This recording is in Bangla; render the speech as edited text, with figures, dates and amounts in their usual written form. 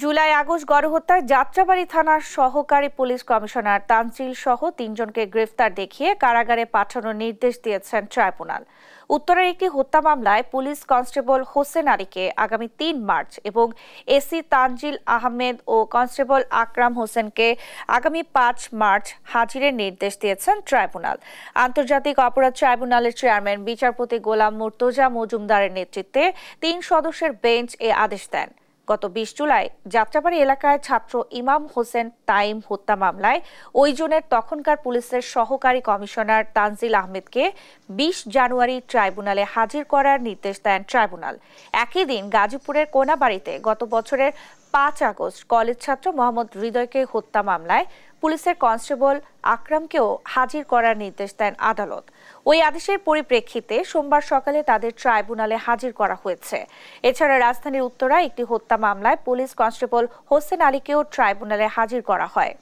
জুলাই আগস্ট গণহত্যায় যাত্রাবাড়ী থানার সহকারী পুলিশ কমিশনার তানজিল সহ ৩ জনকে গ্রেফতার দেখিয়ে কারাগারে পাঠানোর নির্দেশ দিয়েছেন ট্রাইব্যুনাল। উত্তরের একটি হত্যা মামলায় পুলিশ কনস্টেবল হোসেন আলীকে আগামী ৩ মার্চ এবং এসি তানজিল আহমেদ ও কনস্টেবল আকরাম হোসেনকে আগামী ৫ মার্চ হাজিরের নির্দেশ দিয়েছেন ট্রাইব্যুনাল। আন্তর্জাতিক অপরাধ ট্রাইব্যুনালের চেয়ারম্যান বিচারপতি গোলাম মুর্তজা মজুমদারের নেতৃত্বে ৩ সদস্যের বেঞ্চ এ আদেশ দেন। গত ২০ জুলাই যাত্রাবাড়ী এলাকায় ছাত্র ইমাম হোসেন তাইম হত্যা মামলায় ওই জোনের তখনকার পুলিশের সহকারী কমিশনার তানজিল আহমেদকে ২০ জানুয়ারি ট্রাইব্যুনালে হাজির করার নির্দেশ দেন ট্রাইব্যুনাল। একই দিন গাজীপুরের কোনাবাড়ীতে গত বছরের ৫ আগস্ট কলেজ ছাত্র মোহাম্মদ হৃদয়কে হত্যা মামলায় পুলিশের কনস্টেবল আকরামকেও হাজির করার নির্দেশ দেন আদালত। ওই আদেশের পরিপ্রেক্ষিতে সোমবার সকালে তাদের ট্রাইব্যুনালে হাজির করা হয়েছে। এছাড়া রাজধানীর উত্তরায় একটি হত্যা মামলায় পুলিশ কনস্টেবল হোসেন আলীকেও ট্রাইব্যুনালে হাজির করা হয়।